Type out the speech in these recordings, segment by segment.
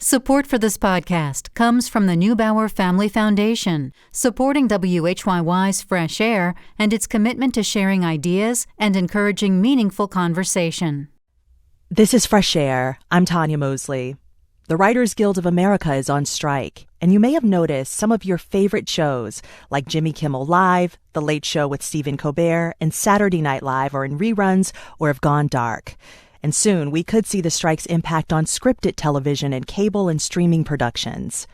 Support for this podcast comes from the Neubauer Family Foundation, supporting WHYY's Fresh Air and its commitment to sharing ideas and encouraging meaningful conversation. This is Fresh Air. I'm Tanya Mosley. The Writers Guild of America is on strike, and you may have noticed some of your favorite shows, like Jimmy Kimmel Live, The Late Show with Stephen Colbert, and Saturday Night Live are in reruns or have gone dark. And soon, we could see the strike's impact on scripted television and cable and streaming productions.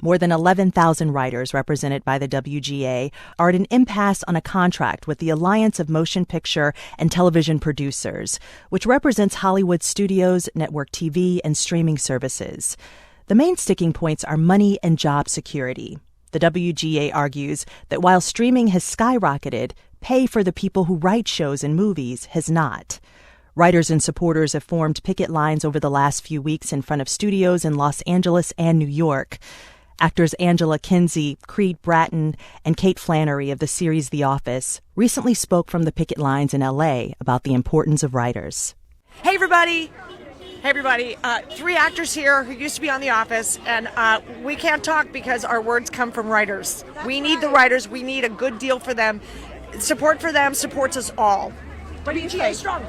More than 11,000 writers represented by the WGA are at an impasse on a contract with the Alliance of Motion Picture and Television Producers, which represents Hollywood studios, network TV, and streaming services. The main sticking points are money and job security. The WGA argues that while streaming has skyrocketed, pay for the people who write shows and movies has not. Writers and supporters have formed picket lines over the last few weeks in front of studios in Los Angeles and New York. Actors Angela Kinsey, Creed Bratton, and Kate Flannery of the series The Office recently spoke from the picket lines in L.A. about the importance of writers. Hey, everybody. Hey, everybody. 3 actors here who used to be on The Office, and we can't talk because our words come from writers. We need the writers. We need a good deal for them. Support for them supports us all. WGA strong.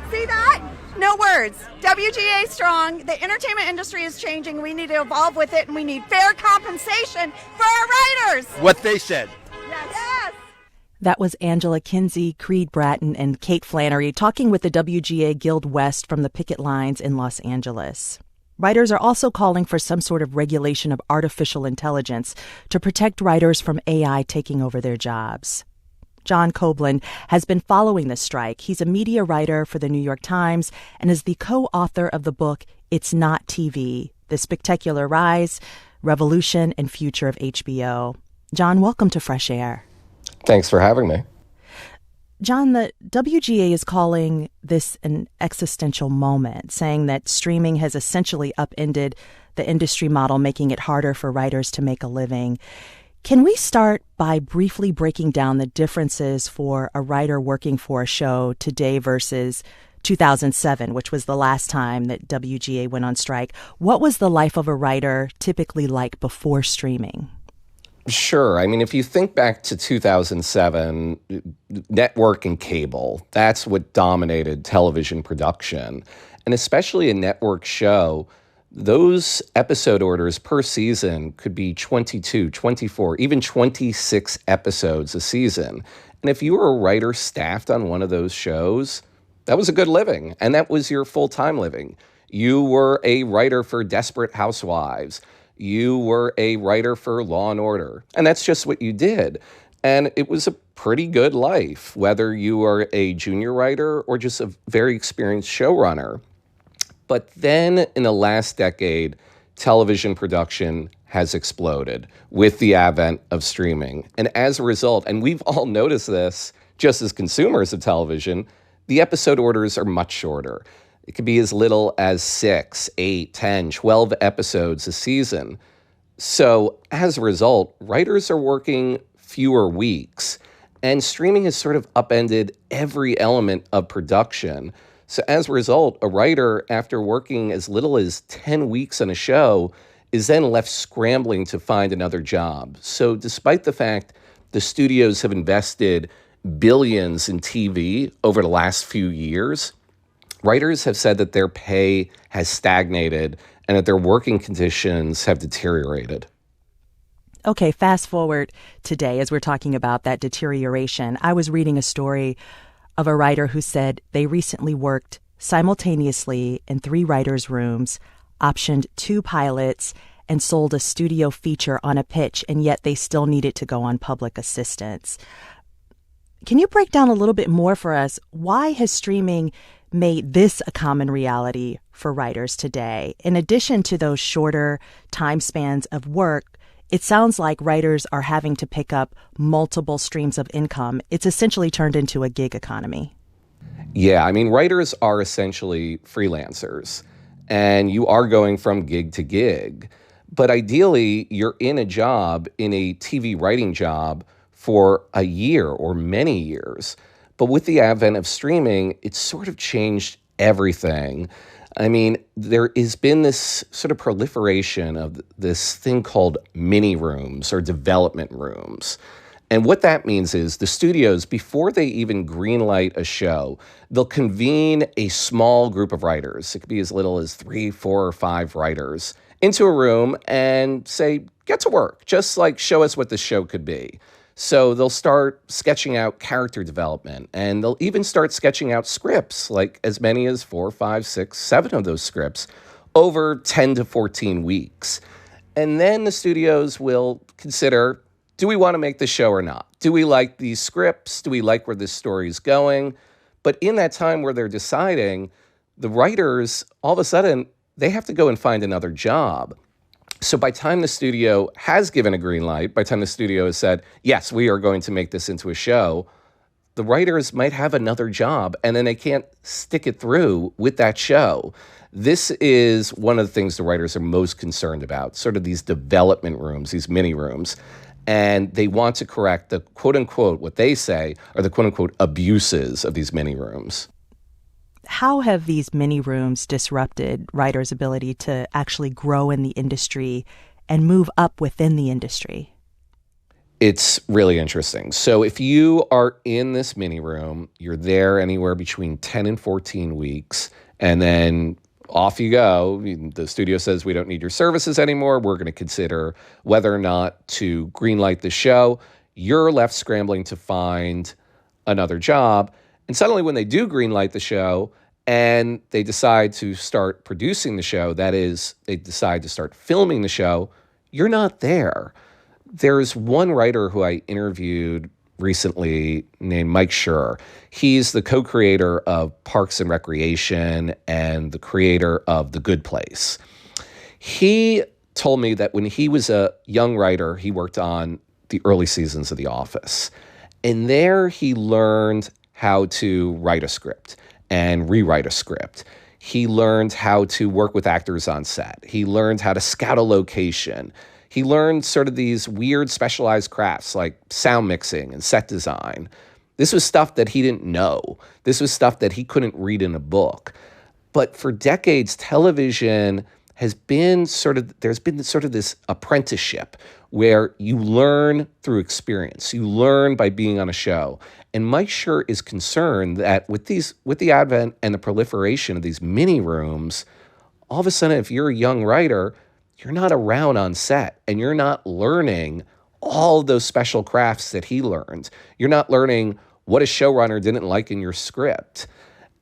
See that? No words. WGA strong. The entertainment industry is changing. We need to evolve with it, and we need fair compensation for our writers. What they said. Yes. That was Angela Kinsey, Creed Bratton, and Kate Flannery talking with the WGA Guild West from the picket lines in Los Angeles. Writers are also calling for some sort of regulation of artificial intelligence to protect writers from AI taking over their jobs. John Koblin has been following the strike. He's a media writer for the New York Times and is the co-author of the book It's Not TV, The Spectacular Rise, Revolution, and Future of HBO. John, welcome to Fresh Air. Thanks for having me. John, the WGA is calling this an existential moment, saying that streaming has essentially upended the industry model, making it harder for writers to make a living. Can we start by briefly breaking down the differences for a writer working for a show today versus 2007, which was the last time that WGA went on strike? What was the life of a writer typically like before streaming? Sure. I mean, if you think back to 2007, network and cable, that's what dominated television production. And especially a network show, those episode orders per season could be 22, 24, even 26 episodes a season. And if you were a writer staffed on one of those shows, that was a good living, and that was your full-time living. You were a writer for Desperate Housewives. You were a writer for Law & Order, and that's just what you did. And it was a pretty good life, whether you were a junior writer or just a very experienced showrunner. But then in the last decade, television production has exploded with the advent of streaming. And as a result, and we've all noticed this just as consumers of television, the episode orders are much shorter. It could be as little as 6, 8, 10, 12 episodes a season. So as a result, writers are working fewer weeks, and streaming has sort of upended every element of production. So as a result, a writer, after working as little as 10 weeks on a show, is then left scrambling to find another job. So despite the fact the studios have invested billions in TV over the last few years, writers have said that their pay has stagnated and that their working conditions have deteriorated. Okay, fast forward today as we're talking about that deterioration. I was reading a story of a writer who said they recently worked simultaneously in 3 writers' rooms, optioned 2 pilots, and sold a studio feature on a pitch, and yet they still needed to go on public assistance. Can you break down a little bit more for us? Why has streaming made this a common reality for writers today? In addition to those shorter time spans of work, it sounds like writers are having to pick up multiple streams of income. It's essentially turned into a gig economy. Yeah, I mean, writers are essentially freelancers, and you are going from gig to gig. But ideally, you're in a job, in a TV writing job, for a year or many years. But with the advent of streaming, it's sort of changed everything. I mean, there has been this sort of proliferation of this thing called mini rooms or development rooms. And what that means is the studios, before they even greenlight a show, they'll convene a small group of writers. It could be as little as 3, 4, or 5 writers into a room and say, get to work, just like show us what the show could be. So they'll start sketching out character development, and they'll even start sketching out scripts, like as many as 4, 5, 6, 7 of those scripts over 10 to 14 weeks. And then the studios will consider, do we want to make the show or not? Do we like these scripts? Do we like where this story is going? But in that time where they're deciding, the writers, all of a sudden, they have to go and find another job. So by the time the studio has given a green light, by the time the studio has said, yes, we are going to make this into a show, the writers might have another job, and then they can't stick it through with that show. This is one of the things the writers are most concerned about, sort of these development rooms, these mini rooms. And they want to correct the quote-unquote, what they say are the quote-unquote abuses of these mini rooms. How have these mini rooms disrupted writers' ability to actually grow in the industry and move up within the industry? It's really interesting. So if you are in this mini room, you're there anywhere between 10 and 14 weeks, and then off you go. The studio says, we don't need your services anymore. We're going to consider whether or not to greenlight the show. You're left scrambling to find another job. And suddenly when they do greenlight the show and they decide to start producing the show, that is, they decide to start filming the show, you're not there. There's one writer who I interviewed recently named Mike Schur. He's the co-creator of Parks and Recreation and the creator of The Good Place. He told me that when he was a young writer, he worked on the early seasons of The Office. And there he learned how to write a script and rewrite a script. He learned how to work with actors on set. He learned how to scout a location. He learned sort of these weird specialized crafts like sound mixing and set design. This was stuff that he didn't know. This was stuff that he couldn't read in a book. But for decades, television has been there's been sort of this apprenticeship where you learn through experience. You learn by being on a show. And Mike Schur is concerned that with the advent and the proliferation of these mini rooms, all of a sudden, if you're a young writer, you're not around on set and you're not learning all those special crafts that he learned. You're not learning what a showrunner didn't like in your script.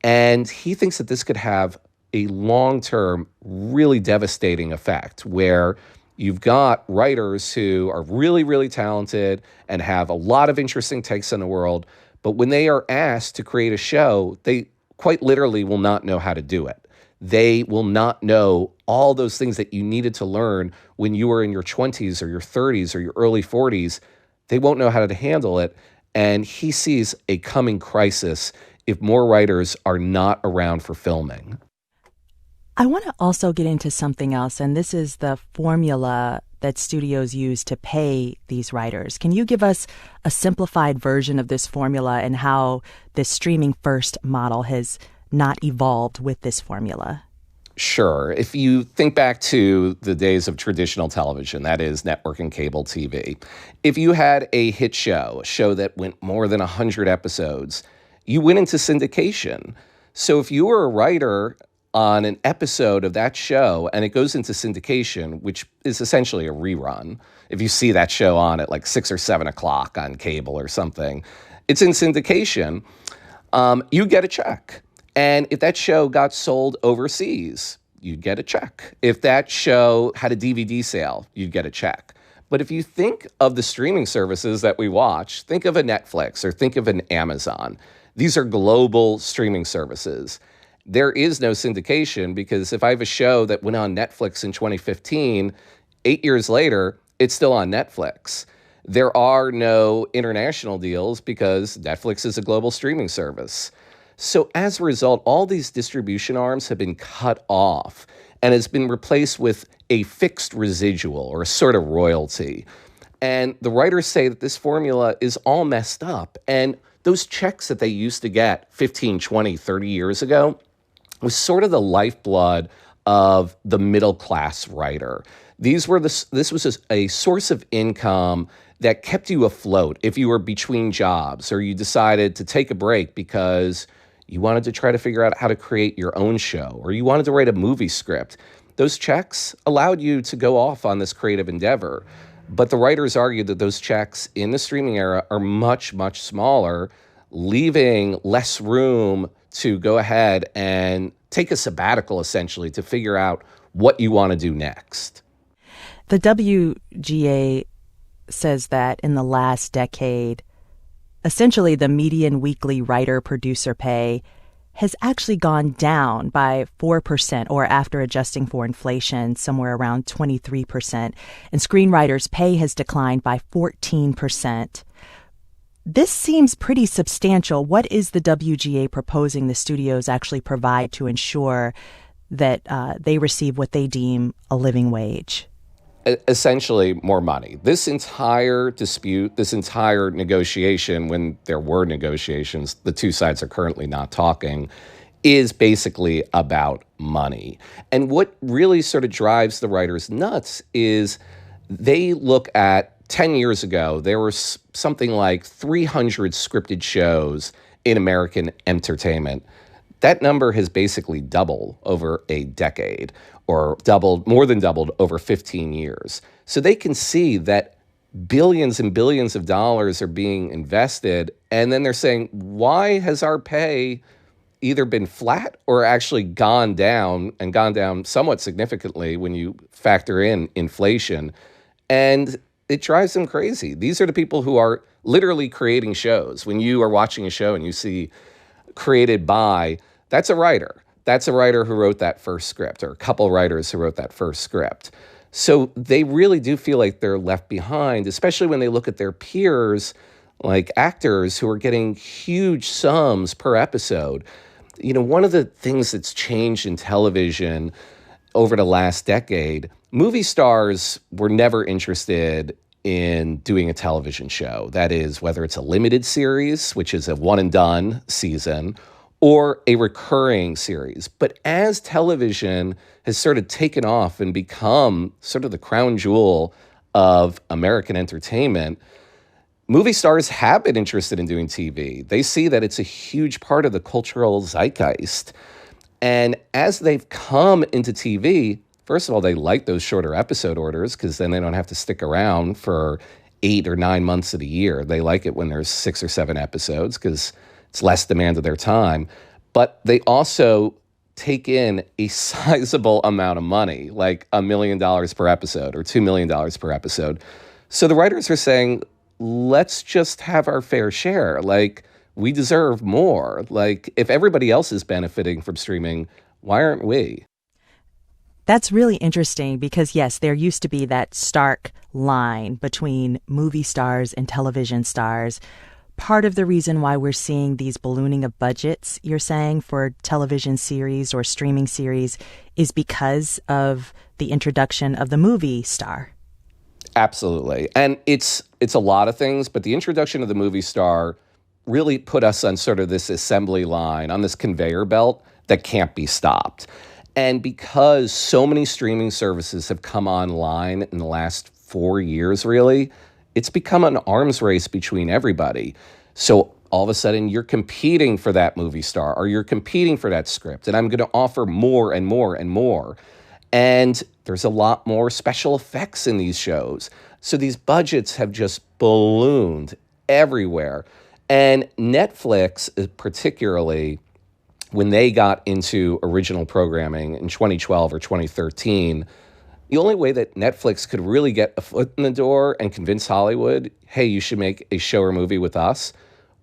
And he thinks that this could have a long-term, really devastating effect where you've got writers who are really, really talented and have a lot of interesting takes on the world, but when they are asked to create a show, they quite literally will not know how to do it. They will not know all those things that you needed to learn when you were in your 20s or your 30s or your early 40s. They won't know how to handle it. And he sees a coming crisis if more writers are not around for filming. I want to also get into something else, and this is the formula that studios use to pay these writers. Can you give us a simplified version of this formula and how this streaming first model has not evolved with this formula? Sure. If you think back to the days of traditional television, that is network and cable TV, if you had a hit show, a show that went more than 100 episodes, you went into syndication. So if you were a writer on an episode of that show and it goes into syndication, which is essentially a rerun, if you see that show on at like 6 or 7 o'clock on cable or something, it's in syndication, you get a check. And if that show got sold overseas, you'd get a check. If that show had a DVD sale, you'd get a check. But if you think of the streaming services that we watch, think of a Netflix or think of an Amazon. These are global streaming services. There is no syndication because if I have a show that went on Netflix in 2015, 8 years later, it's still on Netflix. There are no international deals because Netflix is a global streaming service. So as a result, all these distribution arms have been cut off and has been replaced with a fixed residual or a sort of royalty. And the writers say that this formula is all messed up. And those checks that they used to get 15, 20, 30 years ago, was sort of the lifeblood of the middle class writer. This was a source of income that kept you afloat if you were between jobs or you decided to take a break because you wanted to try to figure out how to create your own show or you wanted to write a movie script. Those checks allowed you to go off on this creative endeavor. But the writers argued that those checks in the streaming era are much, much smaller, leaving less room to go ahead and take a sabbatical, essentially, to figure out what you want to do next. The WGA says that in the last decade, essentially the median weekly writer-producer pay has actually gone down by 4%, or after adjusting for inflation, somewhere around 23%. And screenwriters' pay has declined by 14%. This seems pretty substantial. What is the WGA proposing the studios actually provide to ensure that they receive what they deem a living wage? Essentially, more money. This entire dispute, this entire negotiation, when there were negotiations, the two sides are currently not talking, is basically about money. And what really sort of drives the writers nuts is they look at 10 years ago, there were something like 300 scripted shows in American entertainment. That number has basically doubled over a decade, or more than doubled over 15 years. So they can see that billions and billions of dollars are being invested, and then they're saying, why has our pay either been flat or actually gone down, and gone down somewhat significantly when you factor in inflation? And it drives them crazy. These are the people who are literally creating shows. When you are watching a show and you see created by, that's a writer. That's a writer who wrote that first script, or a couple writers who wrote that first script. So they really do feel like they're left behind, especially when they look at their peers, like actors who are getting huge sums per episode. You know, one of the things that's changed in television over the last decade, movie stars were never interested in doing a television show. That is, whether it's a limited series, which is a one and done season, or a recurring series. But as television has sort of taken off and become sort of the crown jewel of American entertainment, movie stars have been interested in doing TV. They see that it's a huge part of the cultural zeitgeist. And as they've come into TV, first of all, they like those shorter episode orders because then they don't have to stick around for 8 or 9 months of the year. They like it when there's 6 or 7 episodes because it's less demand of their time. But they also take in a sizable amount of money, like $1 million per episode or $2 million per episode. So the writers are saying, let's just have our fair share. Like, we deserve more. Like, if everybody else is benefiting from streaming, why aren't we? That's really interesting because, yes, there used to be that stark line between movie stars and television stars. Part of the reason why we're seeing these ballooning of budgets, you're saying, for television series or streaming series is because of the introduction of the movie star. Absolutely. And it's a lot of things, but the introduction of the movie star really put us on sort of this assembly line, on this conveyor belt that can't be stopped. And because so many streaming services have come online in the last 4 years, really, it's become an arms race between everybody. So all of a sudden, you're competing for that movie star, or you're competing for that script, and I'm going to offer more and more and more. And there's a lot more special effects in these shows. So these budgets have just ballooned everywhere. And Netflix, particularly, when they got into original programming in 2012 or 2013, the only way that Netflix could really get a foot in the door and convince Hollywood, hey, you should make a show or movie with us,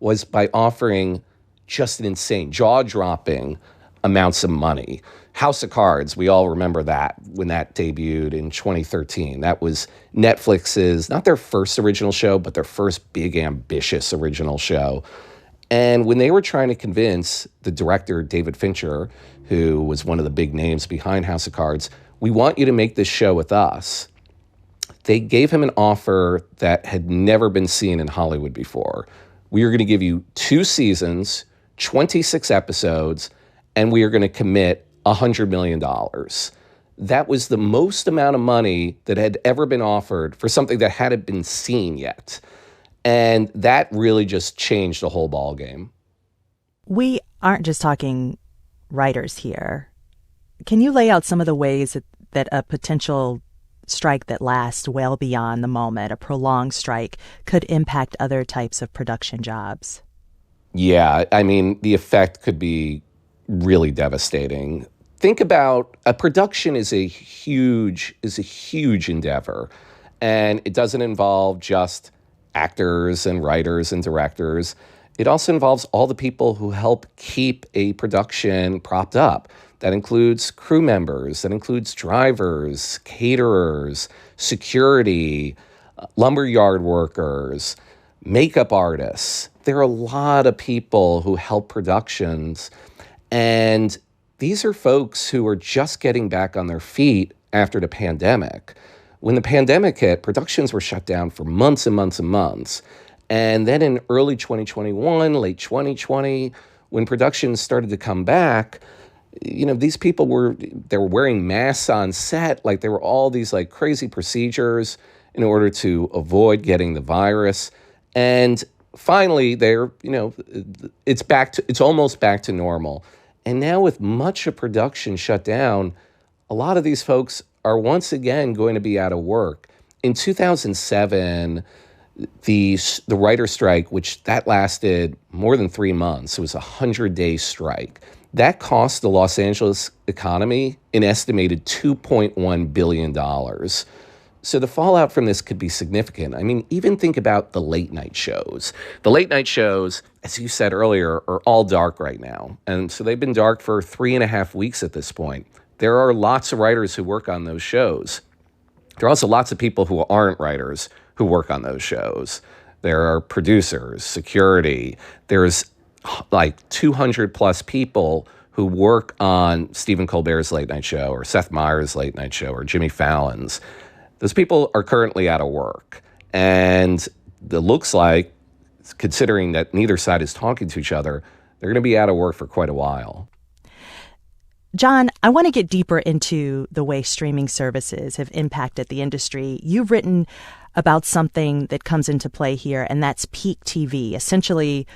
was by offering just an insane, jaw-dropping amounts of money. House of Cards, we all remember that when that debuted in 2013. That was Netflix's, not their first original show, but their first big, ambitious original show. And when they were trying to convince the director, David Fincher, who was one of the big names behind House of Cards, we want you to make this show with us, they gave him an offer that had never been seen in Hollywood before. We are going to give you 2 seasons, 26 episodes, and we are going to commit $100 million. That was the most amount of money that had ever been offered for something that hadn't been seen yet. And that really just changed the whole ballgame. We aren't just talking writers here. Can you lay out some of the ways that a potential strike that lasts well beyond the moment, a prolonged strike, could impact other types of production jobs? Yeah, I mean, the effect could be really devastating. Think about a production is a huge endeavor, and it doesn't involve just actors and writers and directors. It also involves all the people who help keep a production propped up. That includes crew members, that includes drivers, caterers, security, lumberyard workers, makeup artists. There are a lot of people who help productions, and these are folks who are just getting back on their feet after the pandemic. When the pandemic hit, productions were shut down for months and months and months. And then in early 2021, late 2020, when productions started to come back, these people were wearing masks on set. Like, there were all these like crazy procedures in order to avoid getting the virus. And finally, it's almost back to normal. And now with much of production shut down, a lot of these folks are once again going to be out of work. In 2007, the writer strike, which that lasted more than 3 months, it was a 100-day strike. That cost the Los Angeles economy an estimated $2.1 billion. So the fallout from this could be significant. I mean, even think about the late night shows. The late night shows, as you said earlier, are all dark right now. And so they've been dark for 3.5 weeks at this point. There are lots of writers who work on those shows. There are also lots of people who aren't writers who work on those shows. There are producers, security. There's like 200 plus people who work on Stephen Colbert's late night show or Seth Meyers' late night show or Jimmy Fallon's. Those people are currently out of work. And it looks like, considering that neither side is talking to each other, they're going to be out of work for quite a while. John, I want to get deeper into the way streaming services have impacted the industry. You've written about something that comes into play here, and that's peak TV. Essentially,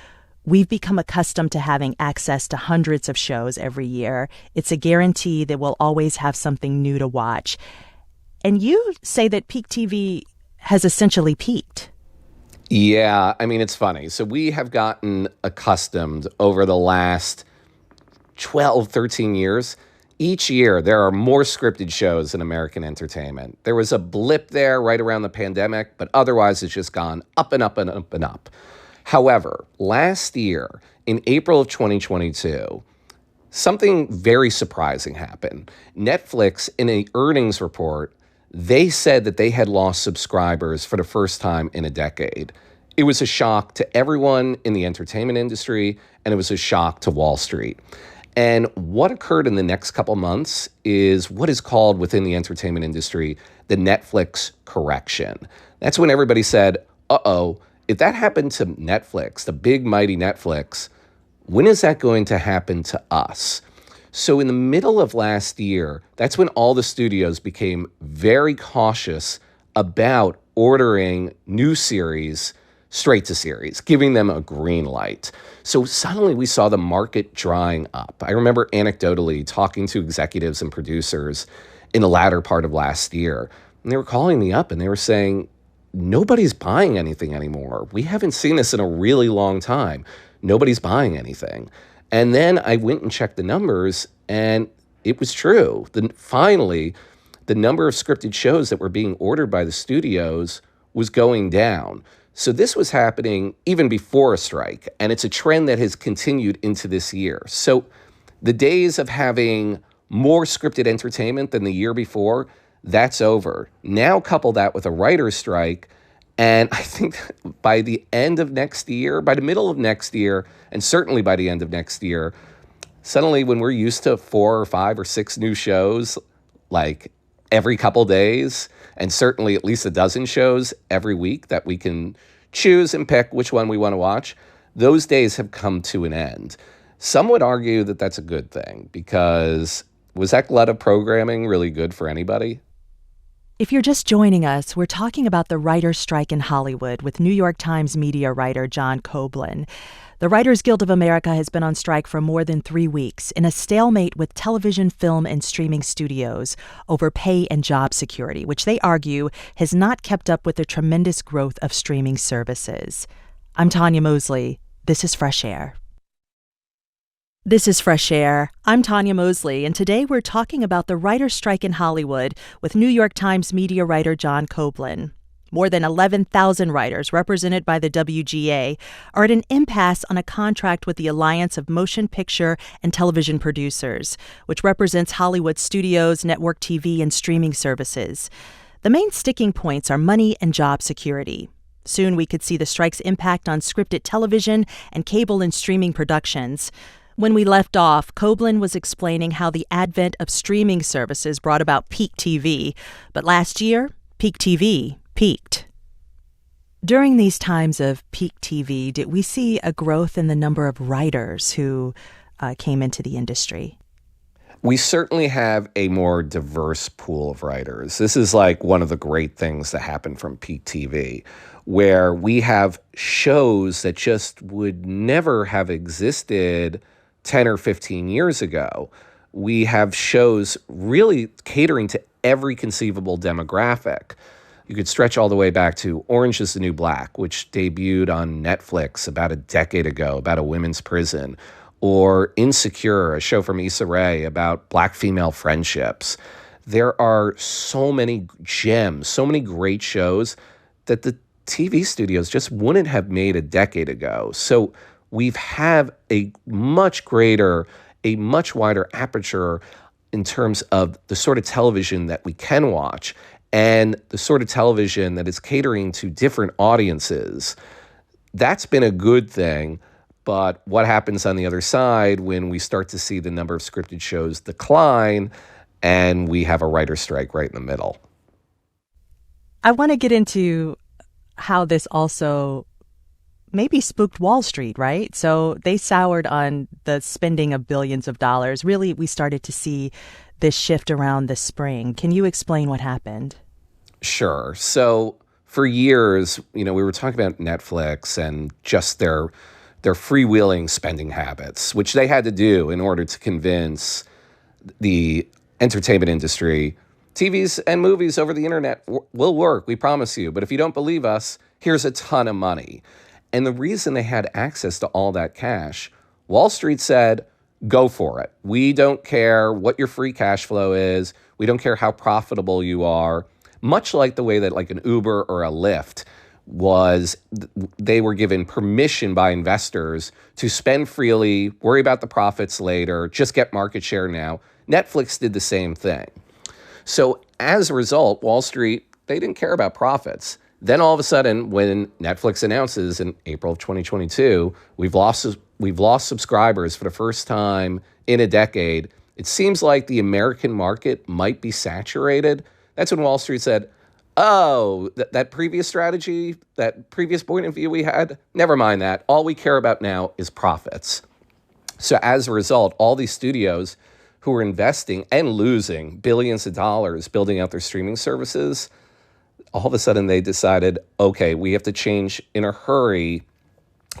we've become accustomed to having access to hundreds of shows every year. It's a guarantee that we'll always have something new to watch. And you say that peak TV has essentially peaked. Yeah, I mean, it's funny. So we have gotten accustomed over the last 12, 13 years. Each year, there are more scripted shows in American entertainment. There was a blip there right around the pandemic, but otherwise it's just gone up and up and up and up. However, last year, in April of 2022, something very surprising happened. Netflix, in an earnings report, they said that they had lost subscribers for the first time in a decade. It was a shock to everyone in the entertainment industry, and it was a shock to Wall Street. And what occurred in the next couple months is what is called within the entertainment industry the Netflix correction. That's when everybody said, uh-oh, if that happened to Netflix, the big mighty Netflix, when is that going to happen to us? So in the middle of last year, that's when all the studios became very cautious about ordering new series straight to series, giving them a green light. So suddenly we saw the market drying up. I remember anecdotally talking to executives and producers in the latter part of last year, and they were calling me up and they were saying, nobody's buying anything anymore. We haven't seen this in a really long time. Nobody's buying anything. And then I went and checked the numbers, and it was true. Finally, the number of scripted shows that were being ordered by the studios was going down. So this was happening even before a strike, and it's a trend that has continued into this year. So the days of having more scripted entertainment than the year before, that's over. Now couple that with a writer's strike, and I think by the end of next year, by the middle of next year, and certainly by the end of next year, suddenly when we're used to 4 or 5 or 6 new shows, like every couple days, and certainly at least a dozen shows every week that we can choose and pick which one we want to watch, those days have come to an end. Some would argue that that's a good thing because was that glut of programming really good for anybody? If you're just joining us, we're talking about the writer's strike in Hollywood with New York Times media writer John Koblin. The Writers Guild of America has been on strike for more than 3 weeks in a stalemate with television, film, and streaming studios over pay and job security, which they argue has not kept up with the tremendous growth of streaming services. I'm Tanya Mosley. This is Fresh Air. This is Fresh Air. I'm Tanya Mosley, and today we're talking about the writer's strike in Hollywood with New York Times media writer John Koblin. More than 11,000 writers represented by the WGA are at an impasse on a contract with the Alliance of Motion Picture and Television Producers, which represents Hollywood studios, network TV, and streaming services. The main sticking points are money and job security. Soon we could see the strike's impact on scripted television and cable and streaming productions. When we left off, Koblin was explaining how the advent of streaming services brought about peak TV, but last year, peak TV peaked. During these times of peak TV, did we see a growth in the number of writers who came into the industry? We certainly have a more diverse pool of writers. This is like one of the great things that happened from peak TV, where we have shows that just would never have existed 10 or 15 years ago. We have shows really catering to every conceivable demographic. You could stretch all the way back to Orange is the New Black, which debuted on Netflix about a decade ago about a women's prison, or Insecure, a show from Issa Rae about Black female friendships. There are so many gems, so many great shows that the TV studios just wouldn't have made a decade ago. So we've had a much greater, a much wider aperture in terms of the sort of television that we can watch and the sort of television that is catering to different audiences. That's been a good thing, but what happens on the other side when we start to see the number of scripted shows decline and we have a writer's strike right in the middle? I want to get into how this also maybe spooked Wall Street, right? So they soured on the spending of billions of dollars. Really, we started to see this shift around the spring. Can you explain what happened? Sure. So for years, we were talking about Netflix and just their freewheeling spending habits, which they had to do in order to convince the entertainment industry, TVs and movies over the internet will work, we promise you. But if you don't believe us, here's a ton of money. And the reason they had access to all that cash, Wall Street said, go for it. We don't care what your free cash flow is. We don't care how profitable you are. Much like the way that like an Uber or a Lyft they were given permission by investors to spend freely, worry about the profits later, just get market share now. Netflix did the same thing. So as a result, Wall Street, they didn't care about profits. Then all of a sudden, when Netflix announces in April of 2022, we've lost subscribers for the first time in a decade, it seems like the American market might be saturated. That's when Wall Street said, oh, that previous strategy, that previous point of view we had, never mind that. All we care about now is profits. So as a result, all these studios who are investing and losing billions of dollars building out their streaming services, all of a sudden they decided, okay, we have to change in a hurry.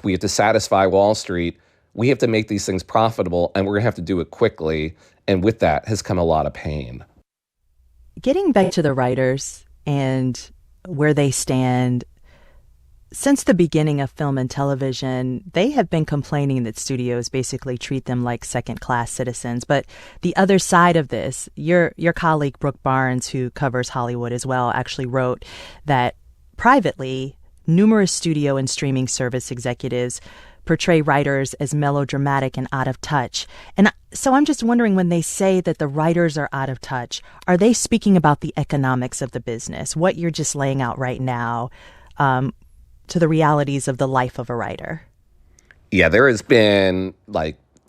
We have to satisfy Wall Street. We have to make these things profitable, and we're going to have to do it quickly. And with that has come a lot of pain. Getting back to the writers and where they stand, since the beginning of film and television, they have been complaining that studios basically treat them like second-class citizens. But the other side of this, your colleague Brooke Barnes, who covers Hollywood as well, actually wrote that privately, numerous studio and streaming service executives portray writers as melodramatic and out of touch. And so I'm just wondering, when they say that the writers are out of touch, are they speaking about the economics of the business, what you're just laying out right now, to the realities of the life of a writer? Yeah, there has been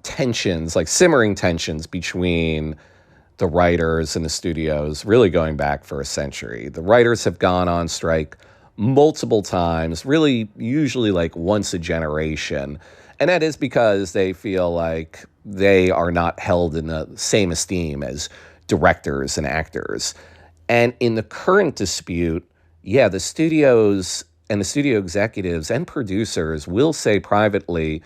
tensions, simmering tensions between the writers and the studios, really going back for a century. The writers have gone on strike multiple times, really usually once a generation. And that is because they feel like they are not held in the same esteem as directors and actors. And in the current dispute, yeah, the studios and the studio executives and producers will say privately,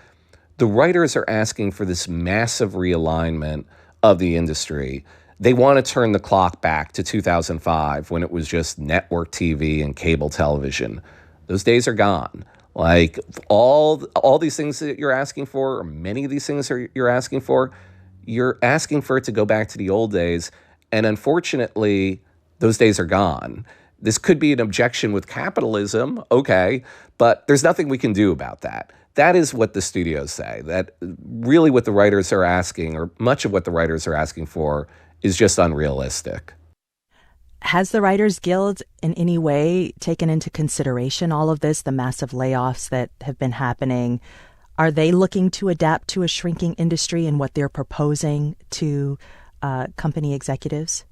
the writers are asking for this massive realignment of the industry. They want to turn the clock back to 2005 when it was just network TV and cable television. Those days are gone. Like all these things that you're asking for, or many of these things you're asking for it to go back to the old days. And unfortunately, those days are gone. This could be an objection with capitalism, okay, but there's nothing we can do about that. That is what the studios say. That really what the writers are asking, or much of what the writers are asking for, is just unrealistic. Has the Writers Guild in any way taken into consideration all of this, the massive layoffs that have been happening? Are they looking to adapt to a shrinking industry and what they're proposing to company executives?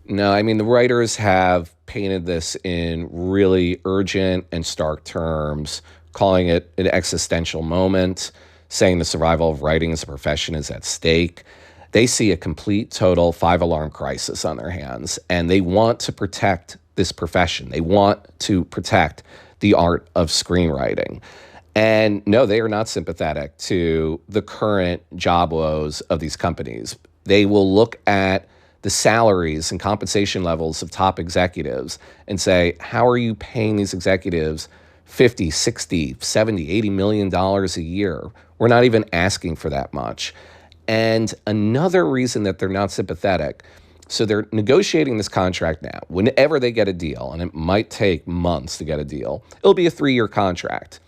No, I mean, the writers have painted this in really urgent and stark terms, calling it an existential moment, saying the survival of writing as a profession is at stake. They see a complete, total five-alarm crisis on their hands, and they want to protect this profession. They want to protect the art of screenwriting. And no, they are not sympathetic to the current job woes of these companies. They will look at the salaries and compensation levels of top executives and say, how are you paying these executives 50, 60, 70, 80 million dollars a year? We're not even asking for that much. And another reason that they're not sympathetic, so they're negotiating this contract now. Whenever they get a deal, and it might take months to get a deal, it'll be a 3-year contract.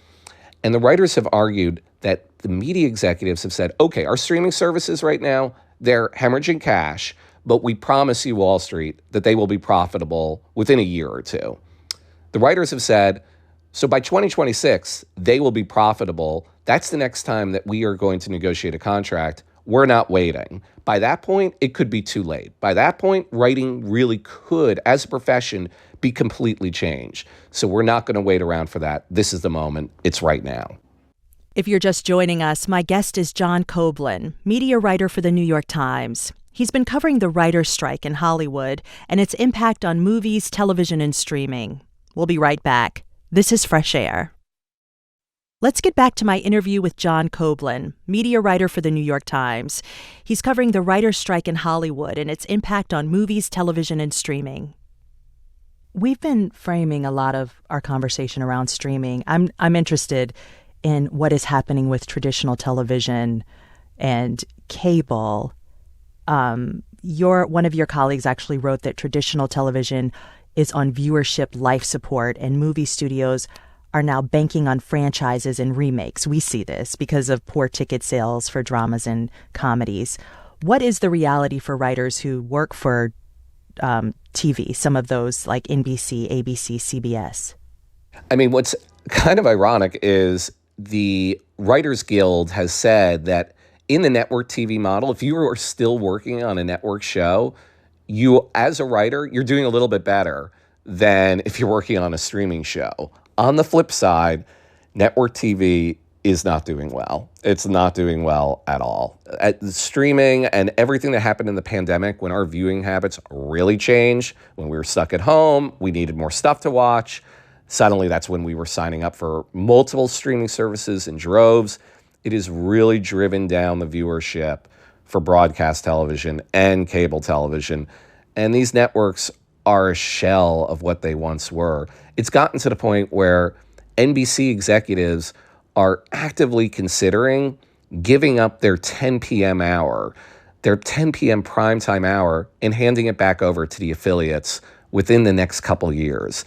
And the writers have argued that the media executives have said, okay, our streaming services right now, they're hemorrhaging cash, but we promise you, Wall Street, that they will be profitable within a year or two. The writers have said, so by 2026, they will be profitable. That's the next time that we are going to negotiate a contract. We're not waiting. By that point, it could be too late. By that point, writing really could, as a profession, be completely changed. So we're not going to wait around for that. This is the moment. It's right now. If you're just joining us, my guest is John Koblin, media writer for the New York Times. He's been covering the writer's strike in Hollywood and its impact on movies, television, and streaming. We'll be right back. This is Fresh Air. Let's get back to my interview with John Koblin, media writer for the New York Times. He's covering the writer's strike in Hollywood and its impact on movies, television, and streaming. We've been framing a lot of our conversation around streaming. I'm interested in what is happening with traditional television and cable. One of your colleagues actually wrote that traditional television is on viewership life support, and movie studios are now banking on franchises and remakes. We see this because of poor ticket sales for dramas and comedies. What is the reality for writers who work for TV, some of those like NBC, ABC, CBS? I mean, what's kind of ironic is the Writers Guild has said that in the network TV model, if you are still working on a network show, you, as a writer, you're doing a little bit better than if you're working on a streaming show. On the flip side, network TV is not doing well. It's not doing well at all. At streaming and everything that happened in the pandemic, when our viewing habits really changed, when we were stuck at home, we needed more stuff to watch. Suddenly, that's when we were signing up for multiple streaming services in droves. It has really driven down the viewership for broadcast television and cable television. And these networks are a shell of what they once were. It's gotten to the point where NBC executives are actively considering giving up their 10 p.m. hour, their 10 p.m. primetime hour, and handing it back over to the affiliates within the next couple years.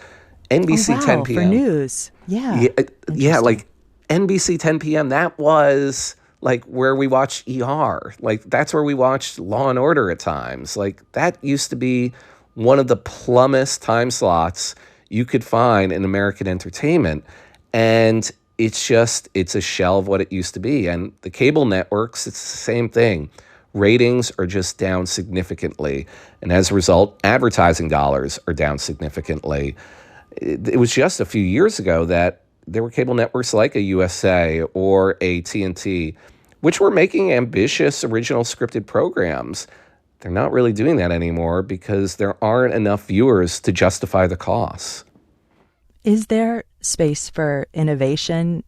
NBC 10 p.m. for news. Yeah, like NBC 10 p.m., that was like where we watched ER. Like that's where we watched Law and Order at times. Like that used to be one of the plumbest time slots you could find in American entertainment. And it's a shell of what it used to be. And the cable networks, it's the same thing. Ratings are just down significantly. And as a result, advertising dollars are down significantly. It was just a few years ago that there were cable networks like a USA or a TNT, which were making ambitious original scripted programs. They're not really doing that anymore because there aren't enough viewers to justify the costs. Is there space for innovation?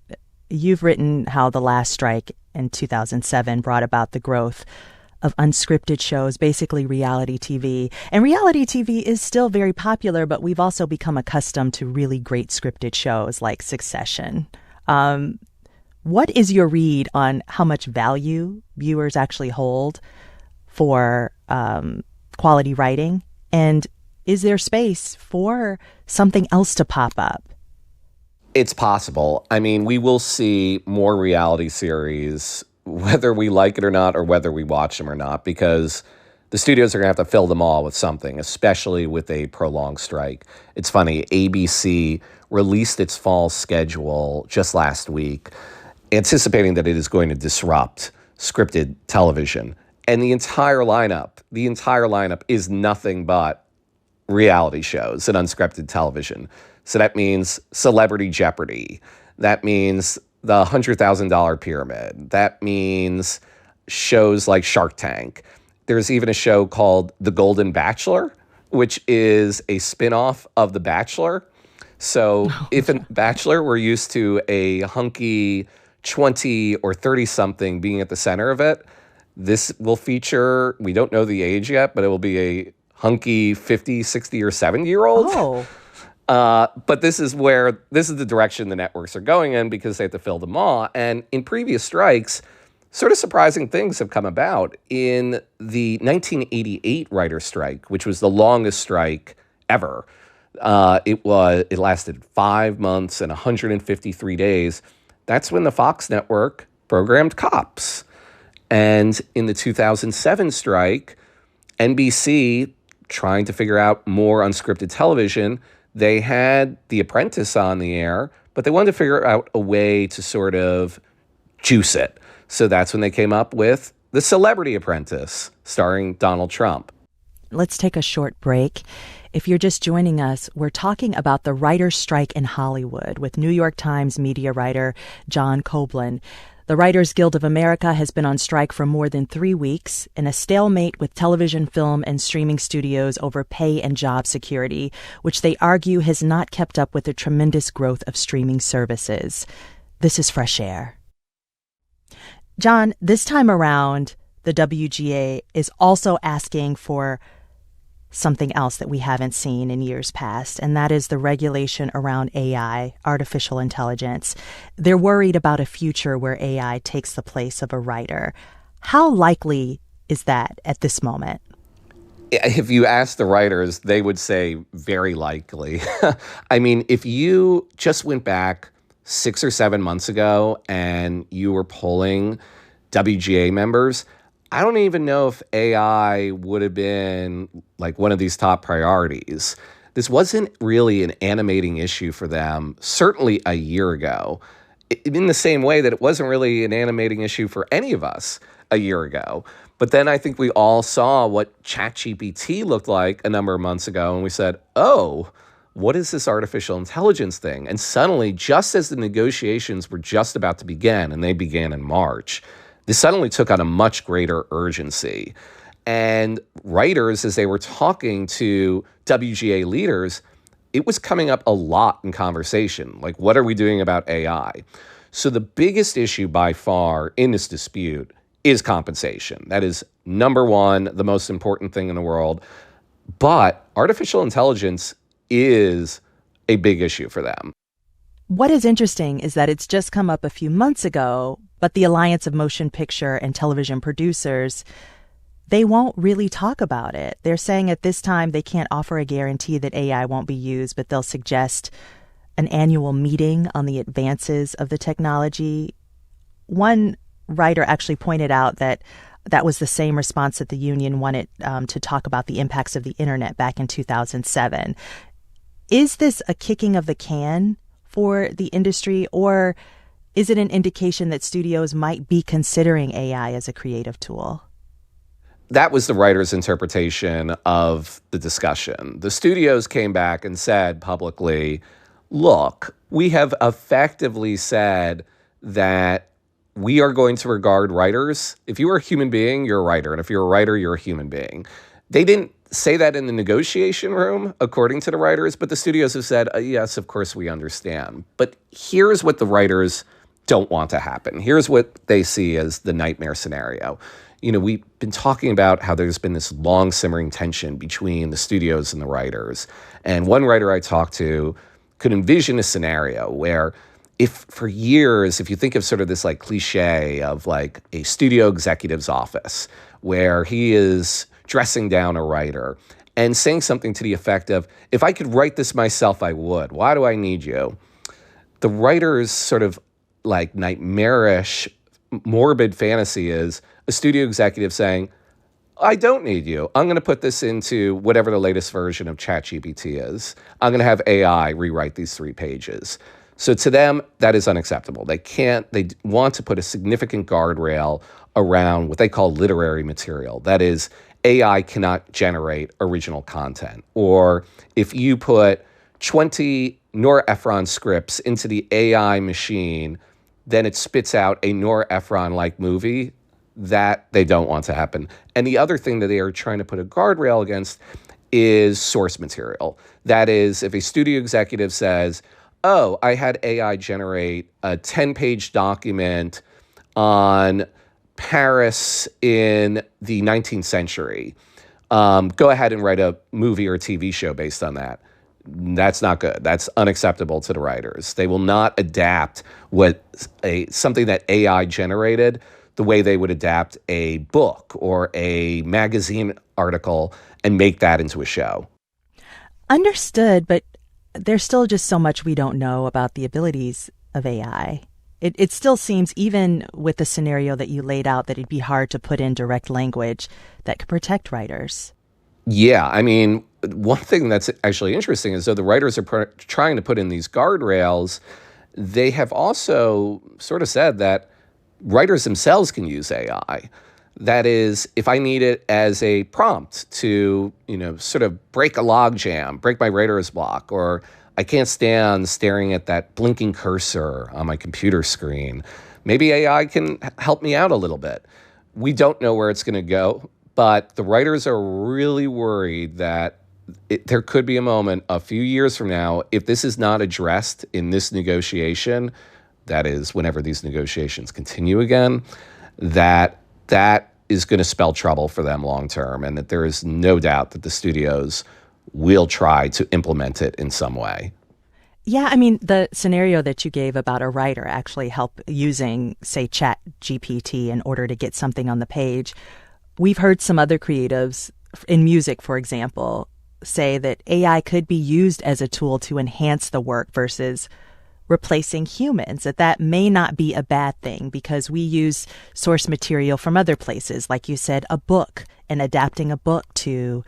You've written how the last strike in 2007 brought about the growth of unscripted shows, basically reality TV. And reality TV is still very popular, but we've also become accustomed to really great scripted shows like Succession. What is your read on how much value viewers actually hold for quality writing? And is there space for something else to pop up? It's possible. I mean, we will see more reality series, whether we like it or not, or whether we watch them or not, because the studios are going to have to fill them all with something, especially with a prolonged strike. It's funny, ABC released its fall schedule just last week, anticipating that it is going to disrupt scripted television. And the entire lineup is nothing but reality shows and unscripted television. So that means Celebrity Jeopardy. That means the $100,000 Pyramid. That means shows like Shark Tank. There's even a show called The Golden Bachelor, which is a spinoff of The Bachelor. So if a bachelor were used to a hunky 20 or 30-something being at the center of it, this will feature, we don't know the age yet, but it will be a hunky 50, 60, or 70-year-old. Oh. But this is the direction the networks are going in because they have to fill them all. And in previous strikes, sort of surprising things have come about. In the 1988 writer's strike, which was the longest strike ever, it lasted 5 months and 153 days. That's when the Fox network programmed Cops. And in the 2007 strike, NBC, trying to figure out more unscripted television, they had The Apprentice on the air, but they wanted to figure out a way to sort of juice it. So that's when they came up with The Celebrity Apprentice, starring Donald Trump. Let's take a short break. If you're just joining us, we're talking about the writer's strike in Hollywood with New York Times media writer John Koblin. The Writers Guild of America has been on strike for more than 3 weeks in a stalemate with television, film, and streaming studios over pay and job security, which they argue has not kept up with the tremendous growth of streaming services. This is Fresh Air. John, this time around, the WGA is also asking for something else that we haven't seen in years past, and that is the regulation around AI, artificial intelligence. They're worried about a future where AI takes the place of a writer. How likely is that at this moment? If you ask the writers, they would say very likely. I mean, if you just went back 6 or 7 months ago and you were polling WGA members, I don't even know if AI would have been like one of these top priorities. This wasn't really an animating issue for them, certainly a year ago, in the same way that it wasn't really an animating issue for any of us a year ago. But then I think we all saw what ChatGPT looked like a number of months ago, and we said, oh, what is this artificial intelligence thing? And suddenly, just as the negotiations were just about to begin, and they began in March, this suddenly took on a much greater urgency. And writers, as they were talking to WGA leaders, it was coming up a lot in conversation. Like, what are we doing about AI? So the biggest issue by far in this dispute is compensation. That is number one, the most important thing in the world. But artificial intelligence is a big issue for them. What is interesting is that it's just come up a few months ago, but the Alliance of Motion Picture and Television Producers, they won't really talk about it. They're saying at this time they can't offer a guarantee that AI won't be used, but they'll suggest an annual meeting on the advances of the technology. One writer actually pointed out that that was the same response that the union wanted to talk about the impacts of the internet back in 2007. Is this a kicking of the can for the industry, or is it an indication that studios might be considering AI as a creative tool? That was the writer's interpretation of the discussion. The studios came back and said publicly, Look, we have effectively said that we are going to regard writers. If you are a human being, you're a writer. And if you're a writer, you're a human being. They didn't say that in the negotiation room, according to the writers, but the studios have said, yes, of course we understand. But here's what the writers don't want to happen. Here's what they see as the nightmare scenario. We've been talking about how there's been this long simmering tension between the studios and the writers. And one writer I talked to could envision a scenario where if you think of sort of this like cliche of like a studio executive's office where he is dressing down a writer and saying something to the effect of, if I could write this myself, I would. Why do I need you? The writer's sort of like nightmarish, morbid fantasy is a studio executive saying, I don't need you. I'm going to put this into whatever the latest version of ChatGPT is. I'm going to have AI rewrite these 3 pages. So to them, that is unacceptable. They want to put a significant guardrail around what they call literary material. That is, AI cannot generate original content. Or if you put 20 Nora Ephron scripts into the AI machine, then it spits out a Nora Ephron-like movie. That they don't want to happen. And the other thing that they are trying to put a guardrail against is source material. That is, if a studio executive says, oh, I had AI generate a 10-page document on Paris in the 19th century, go ahead and write a movie or a TV show based on that. That's not good. That's unacceptable to the writers. They will not adapt something that AI generated the way they would adapt a book or a magazine article and make that into a show. Understood, but there's still just so much we don't know about the abilities of AI. It still seems, even with the scenario that you laid out, that it'd be hard to put in direct language that could protect writers. Yeah, I mean, one thing that's actually interesting is though the writers are trying to put in these guardrails, they have also sort of said that writers themselves can use AI. That is, if I need it as a prompt to, sort of break a logjam, break my writer's block, or I can't stand staring at that blinking cursor on my computer screen, maybe AI can help me out a little bit. We don't know where it's going to go, but the writers are really worried that there could be a moment a few years from now, if this is not addressed in this negotiation, that is, whenever these negotiations continue again, that is going to spell trouble for them long term, and that there is no doubt that the studios will try to implement it in some way. Yeah, I mean, the scenario that you gave about a writer actually help using, say, Chat GPT in order to get something on the page. We've heard some other creatives in music, for example, say that AI could be used as a tool to enhance the work versus replacing humans, that may not be a bad thing because we use source material from other places, like you said, a book, and adapting a book to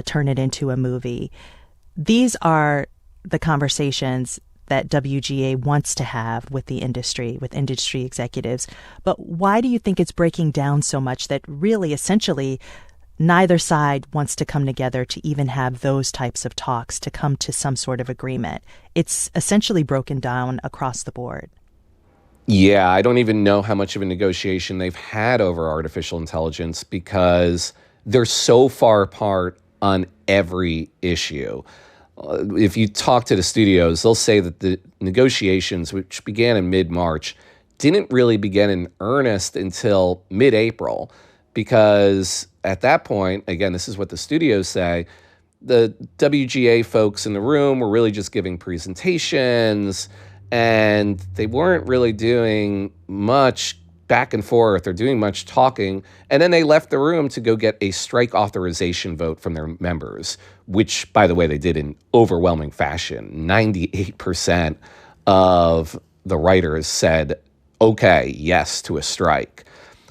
turn it into a movie. These are the conversations that WGA wants to have with the industry, with industry executives. But why do you think it's breaking down so much that really essentially neither side wants to come together to even have those types of talks to come to some sort of agreement? It's essentially broken down across the board. Yeah, I don't even know how much of a negotiation they've had over artificial intelligence because they're so far apart on every issue. If you talk to the studios, they'll say that the negotiations, which began in mid-March, didn't really begin in earnest until mid-April, because at that point, again, this is what the studios say, the WGA folks in the room were really just giving presentations, and they weren't really doing much back and forth or doing much talking. And then they left the room to go get a strike authorization vote from their members, which, by the way, they did in overwhelming fashion. 98% of the writers said, okay, yes to a strike.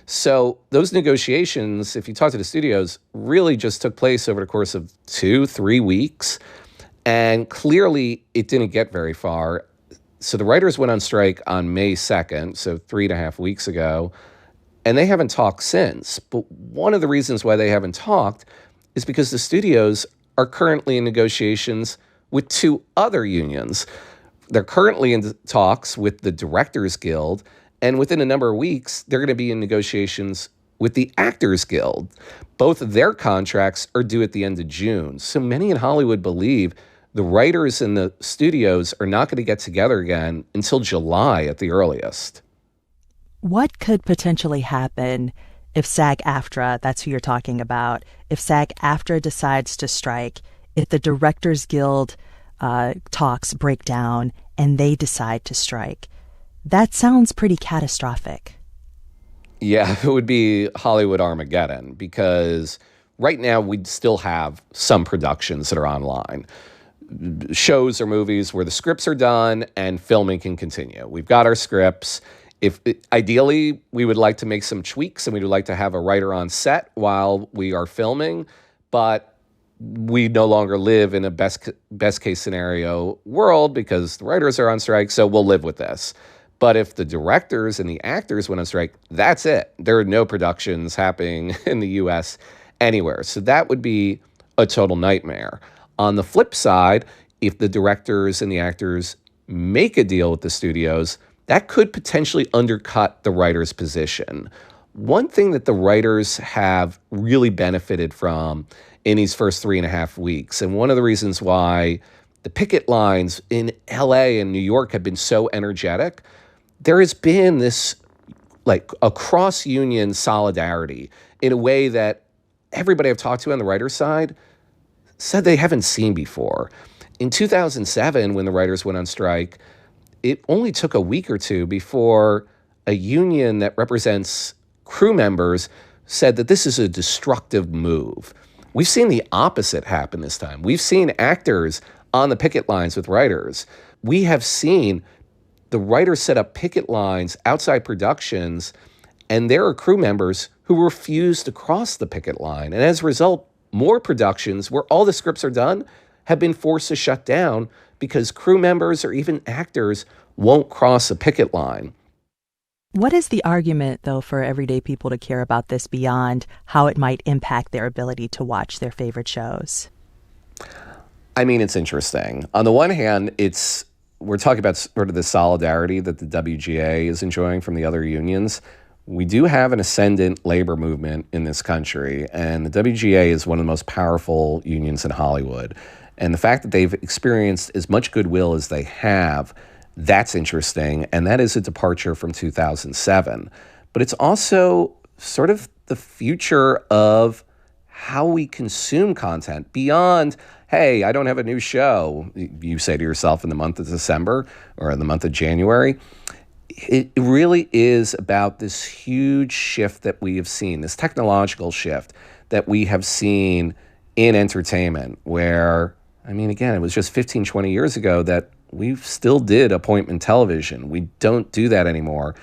So those negotiations, if you talk to the studios, really just took place over the course of 2-3 weeks. And clearly it didn't get very far. So the writers went on strike on May 2nd, so 3.5 weeks ago, and they haven't talked since. But one of the reasons why they haven't talked is because the studios are currently in negotiations with 2 other unions. They're currently in talks with the Directors Guild, and within a number of weeks, they're going to be in negotiations with the Actors Guild. Both of their contracts are due at the end of June. So many in Hollywood believe the writers and the studios are not going to get together again until July at the earliest. What could potentially happen if SAG-AFTRA, that's who you're talking about, if SAG-AFTRA decides to strike, if the Directors Guild talks break down and they decide to strike? That sounds pretty catastrophic. Yeah, it would be Hollywood Armageddon, because right now we still have some productions that are online. Shows or movies where the scripts are done and filming can continue. We've got our scripts. Ideally, we would like to make some tweaks and we would like to have a writer on set while we are filming, but we no longer live in a best case scenario world because the writers are on strike, so we'll live with this. But if the directors and the actors went on strike, that's it. There are no productions happening in the U.S. anywhere. So that would be a total nightmare. On the flip side, if the directors and the actors make a deal with the studios, that could potentially undercut the writers' position. One thing that the writers have really benefited from in these first 3.5 weeks, and one of the reasons why the picket lines in LA and New York have been so energetic, there has been this like a cross-union solidarity in a way that everybody I've talked to on the writer's side said they haven't seen before. In 2007, when the writers went on strike, it only took a week or two before a union that represents crew members said that this is a destructive move. We've seen the opposite happen this time. We've seen actors on the picket lines with writers. We have seen the writers set up picket lines outside productions, and there are crew members who refuse to cross the picket line. And as a result, more productions where all the scripts are done have been forced to shut down because crew members or even actors won't cross a picket line. What is the argument, though, for everyday people to care about this beyond how it might impact their ability to watch their favorite shows? I mean, it's interesting. On the one hand, we're talking about sort of the solidarity that the WGA is enjoying from the other unions. We do have an ascendant labor movement in this country, and the WGA is one of the most powerful unions in Hollywood. And the fact that they've experienced as much goodwill as they have, that's interesting, and that is a departure from 2007. But it's also sort of the future of how we consume content beyond, hey, I don't have a new show, you say to yourself in the month of December or in the month of January. It really is about this huge shift that we have seen, this technological shift that we have seen in entertainment where, I mean, again, it was just 15, 20 years ago that we still did appointment television. We don't do that anymore.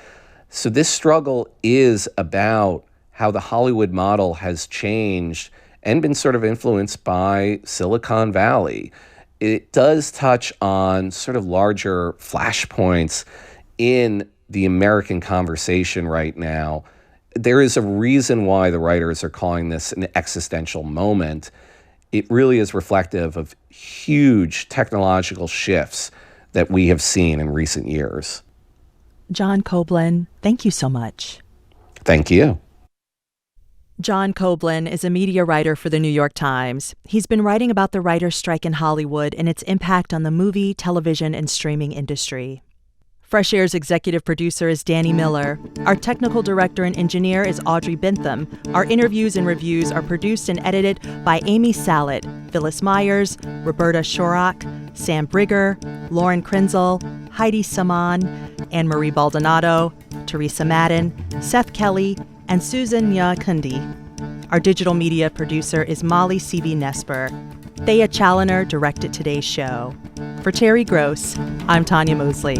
So this struggle is about how the Hollywood model has changed and been sort of influenced by Silicon Valley. It does touch on sort of larger flashpoints in the American conversation right now. There is a reason why the writers are calling this an existential moment. It really is reflective of huge technological shifts that we have seen in recent years. John Koblin, thank you so much. Thank you. John Koblin is a media writer for The New York Times. He's been writing about the writers' strike in Hollywood and its impact on the movie, television, and streaming industry. Fresh Air's executive producer is Danny Miller. Our technical director and engineer is Audrey Bentham. Our interviews and reviews are produced and edited by Amy Salet, Phyllis Myers, Roberta Shorak, Sam Brigger, Lauren Krenzel, Heidi Saman, Anne-Marie Baldonado, Teresa Madden, Seth Kelly, and Susan Nyakundi. Our digital media producer is Molly C.V. Nesper. Thea Challoner directed today's show. For Terry Gross, I'm Tanya Mosley.